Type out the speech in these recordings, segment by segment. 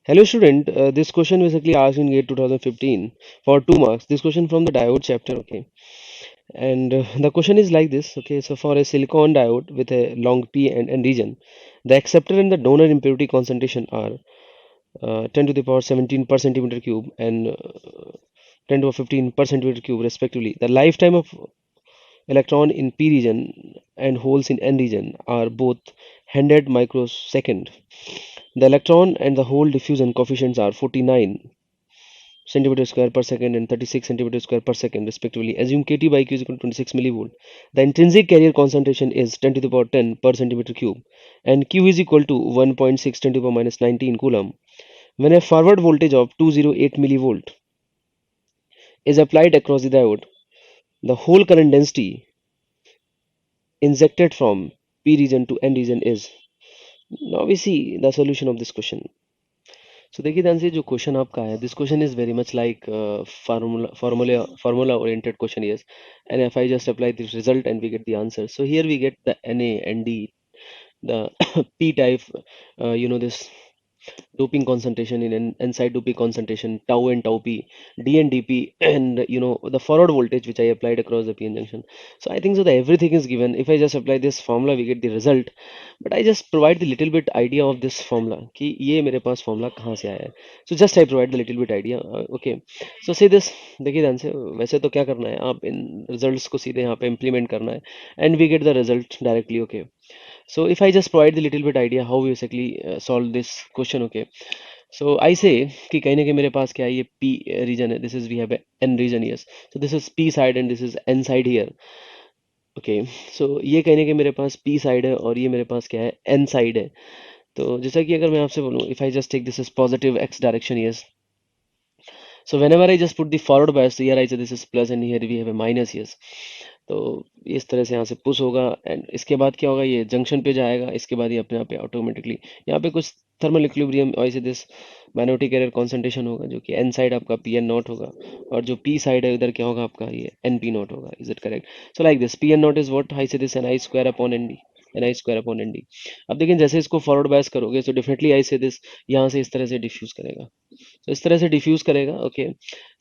Hello student, this question basically asked in GATE 2015 for 2 marks. This question from the diode chapter, okay. And the question is like this, okay. So for a silicon diode with a long P and N region, the acceptor and the donor impurity concentration are 10 to the power 17 per centimeter cube and 10 to the 15 per centimeter cube respectively. The lifetime of electron in P region and holes in N region are both 100 microsecond. The electron and the hole diffusion coefficients are 49 centimeter square per second and 36 centimeter square per second respectively. Assume Kt by Q is equal to 26 millivolt. The intrinsic carrier concentration is 10 to the power 10 per centimeter cube and Q is equal to 1.6 10 to the power minus 19 coulomb. When a forward voltage of 208 millivolt is applied across the diode, the whole current density injected from P region to N region is. Now we see the solution of this question. So देखिए ध्यान से जो question आपका है, this question is very much like formula oriented question, yes. And if I just apply this result and we get the answer, so here we get the Na and D, the P type, this doping concentration in n-side doping concentration, tau and tau p, d and dp, and the forward voltage which I applied across the pn junction. So I think so that everything is given. If I just apply this formula we get the result, but I just provide the little bit idea of this formula कि ये मेरे पास formula कहाँ से आया है. So just I provide the little bit idea, okay. So say this, देखिए ध्यान से, वैसे तो क्या करना है, आप इन results को सीधे यहाँ पे implement करना है and we get the result directly, okay. So if I just provide the little bit idea how we basically solve this question, okay. So I say कि कहीं ना कहीं मेरे पास क्या है, ये P region है, this is we have a N region, yes. So this is P side and this is N side here, okay. So ये कहीं ना कहीं मेरे पास P side है और ये मेरे पास क्या है, N side है. तो जैसा कि अगर मैं आपसे बोलूँ, if I just take this as positive X direction, yes. So whenever I just put the forward bias, so here I say this is plus and here we have a minus, yes. तो इस तरह से यहाँ से push होगा and इसके बाद क्या होगा, ये जंक्शन पे जाएगा, इसके बाद ये अपने आप ऑटोमेटिकली यहाँ पे कुछ थर्मल इक्विलिब्रियम और ऐसे दिस मैग्नेटिक एरियर कॉन्सेंट्रेशन होगा जो कि एन साइड आपका पी एन नॉट होगा और जो पी साइड है उधर क्या होगा आपका, ये एन पी नॉट होगा. Is it correct? So like this p n naught is what, I say this n I square upon n D, n I square upon n D. अब देखिए जैसे इसको फॉरवर्ड बायस करोगे तो definitely I say this यहाँ से इस तरह से डिफ्यूज करेगा, तो इस तरह से डिफ्यूज करेगा, ओके.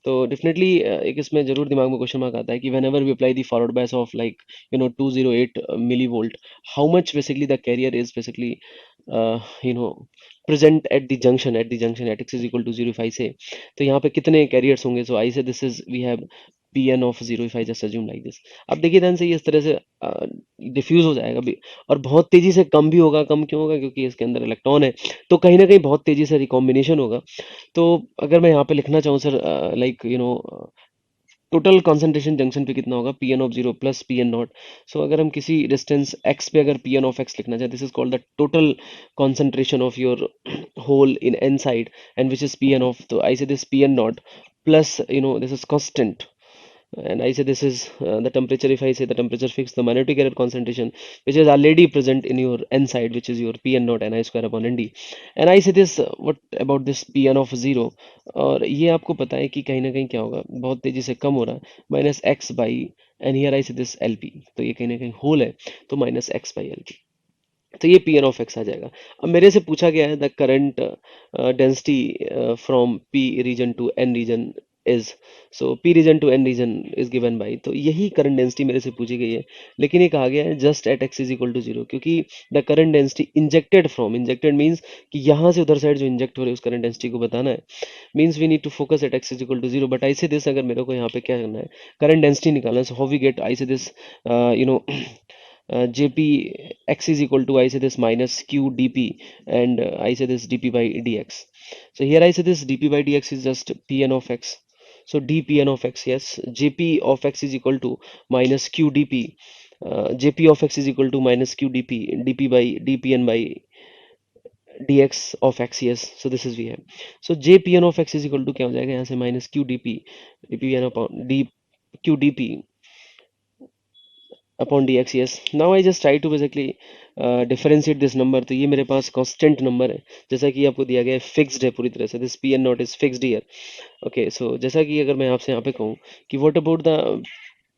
तो डेफिनेटली एक इसमें जरूर दिमाग में क्वेश्चन मार्क आता है कि whenever we apply the forward bias of like 208 millivolt, how much basically the carrier is basically you know present at the junction at x is equal to 0 if I say, तो यहाँ पे कितने carriers होंगे. So I say this is we have pn of 0 if I just assume like this. अब देखिए ध्यान से ये इस तरह से डिफ्यूज हो जाएगा भी और बहुत तेजी से कम भी होगा. कम क्यों होगा? क्योंकि इसके अंदर इलेक्ट्रॉन है, तो कहीं ना कहीं बहुत तेजी से रिकॉम्बिनेशन होगा. तो अगर मैं यहाँ पे लिखना चाहूँ sir, like total concentration junction पे कितना होगा, p n of zero plus p n naught. So अगर हम किसी डिस्टेंस एक्स पे अगर पी एन ऑफ एक्स लिखना चाहें, this is called the total concentration of your hole in n side and which is p n of. तो I say this p n naught plus this is constant, and I say this is the temperature. If I say the temperature fixed, the magnetic error concentration which is already present in your n side, which is your pn naught ni square upon nd. And I say this what about this pn of 0, और ये आपको पता है कि कहीं ना कहीं क्या होगा, बहुत तेजी से कम हो रहा है, minus x by and here I say this L p. तो ये कहीं ना कहीं होल है, तो minus x by L p, तो ये पी एन ऑफ एक्स आ जाएगा. अब मेरे से पूछा गया है the current density from p region to n region is. So p region to n region is given by, तो यही करंट डेंसिटी मेरे से पूछी गई है, लेकिन ये कहा गया है just at x is equal to 0, क्योंकि the current density injected from, injected means कि यहाँ से उधर साइड जो इंजेक्ट हो रहे हैं उस करंट डेंसिटी को बताना है, means we need to focus at x is equal to 0. But I say this, अगर मेरे को यहाँ पे क्या करना है, करंट डेंसिटी निकालना है. So how we get, I say this jp x is equal to, I say this minus q dp, and I say this dp by dx. So here I say this dp by dx is just pn of x. So dpn of x, yes, jp of x is equal to minus q dp, jp of x is equal to minus q dp, dp by dpn by dx of x, yes. So this is we have. So jpn of x is equal to क्या हो जाएगा यहाँ से, minus q dp, dpn upon d q dp upon dx, yes. Now I just try to basically differentiate this number. तो ये मेरे पास constant number है, जैसा कि आपको दिया गया है, fixed है पूरी तरह से. this p n naught is fixed here, okay. So जैसा कि अगर मैं आपसे यहाँ पे कहूँ कि what about the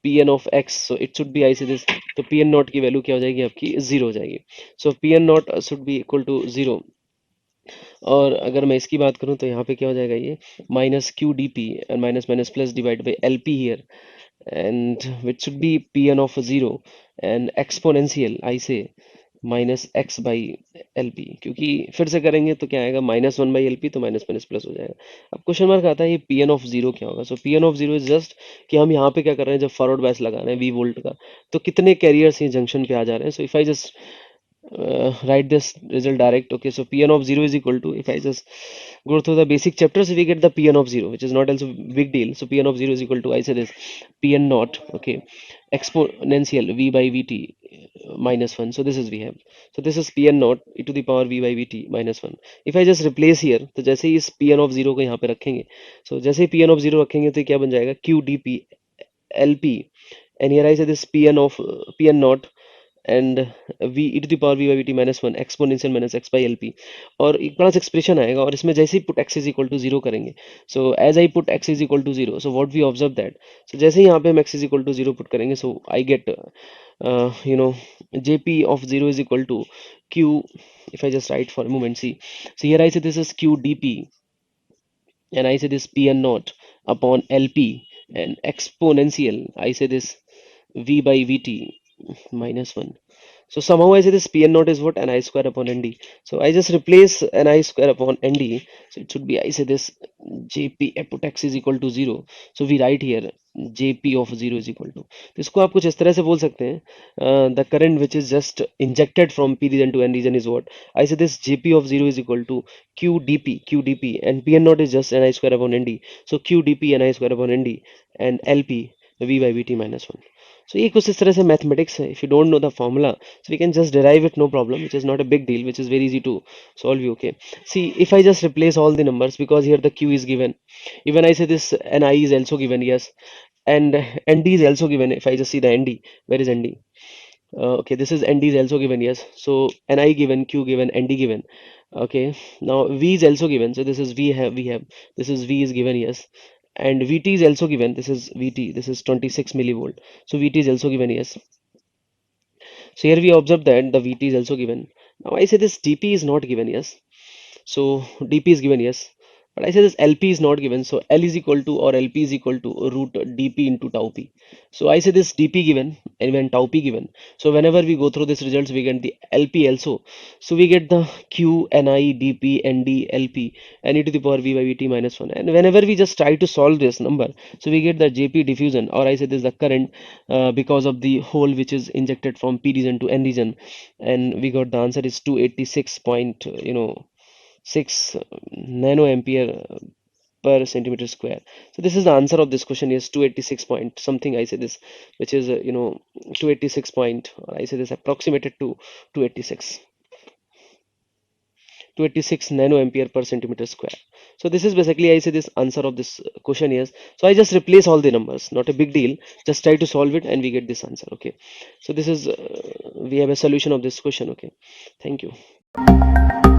pn of x, so it should be, I say this, तो pn naught की वैल्यू क्या हो जाएगी आपकी, 0 हो जाएगी. So pn naught should be equal to 0. और अगर मैं इसकी बात करूं तो यहाँ पे क्या हो जाएगा, ये minus Q D P and minus minus plus divide by L P here, and which should be Pn of 0 and exponential I say minus x by L P, क्योंकि फिर से करेंगे तो क्या आएगा, minus one by L p, तो minus minus plus हो जाएगा। अब क्वेश्चन मार्क आता है ये पी एन ऑफ जीरो क्या होगा। So p n of zero is just कि हम यहाँ पे क्या कर रहे हैं, जब फॉरवर्ड बायस लगा रहे हैं वी वोल्ट का, तो कितने कैरियर्स ये जंक्शन पे आ जा रहे हैं। So if I just write this result direct, okay, so Pn of 0 is equal to, if I just go through the basic chapters, we get the Pn of 0, which is not also big deal. So Pn of 0 is equal to, I say this, Pn naught, okay, exponential v by vt minus 1. So this is we have, so this is Pn naught e to the power v by vt minus 1. If I just replace here, तो जैसे ही इस Pn of 0 को यहाँ पे रखेंगे, so जैसे ही Pn of 0 रखेंगे तो क्या बन जाएगा, q dp lp, and here I say this Pn of Pn naught and v e to the power v by vt minus 1 exponential minus x by lp, और एक बड़ा सा एक्सप्रेशन आएगा, और इसमें जैसे ही put x is equal to 0 करेंगे, so as I put x is equal to 0, so what we observe that, so जैसे ही यहाँ पे हम x is equal to 0 put करेंगे, so I get you know jp of 0 is equal to q, if I just write for a moment, see, so here I say this is q dp, and I say this Pn naught upon lp, and exponential I say this v by vt minus 1. So somehow I say this Pn naught is what, ni square upon nd. So I just replace ni square upon nd. So it should be, I say this jp I put x is equal to 0. So we write here jp of 0 is equal to. तो इसको आप कुछ इस तरह से बोल सकते हैं, the current which is just injected from p region to n region is what, I say this jp of 0 is equal to q dp, and Pn naught is just ni square upon nd. So q dp ni square upon nd and lp v by vt minus 1. So ये कुछ इस तरह से mathematics है. If you don't know the formula, so we can just derive it, no problem, which is not a big deal, which is very easy to solve you. Okay, see, if I just replace all the numbers, because here the q is given, even I say this ni is also given, yes, and nd is also given. If I just see the nd, where is nd? Okay, this is nd is also given, yes. So ni given, q given, nd given. Okay, now v is also given, so this is we have this is v is given, yes, and vt is also given, this is vt, this is 26 millivolt, so vt is also given, yes. So here we observe that the vt is also given. Now I say this dp is not given, yes, so dp is given, yes, but I say this lp is not given, so l is equal to, or lp is equal to root dp into tau p. So I say this dp given and when tau p given, so whenever we go through this results we get the lp also, so we get the q ni dp nd lp and e to the power v by vt minus 1, and whenever we just try to solve this number, so we get the jp diffusion, or I say this the current because of the hole which is injected from p region to n region, and we got the answer is 286 point 6 nano ampere per centimeter square. So this is the answer of this question, is 286 point something, I say this, which is 286 point, or I say this approximated to 286 286 nano ampere per centimeter square. So this is basically, I say this answer of this question is. So I just replace all the numbers, not a big deal, just try to solve it and we get this answer. Okay, so this is we have a solution of this question. Okay, thank you.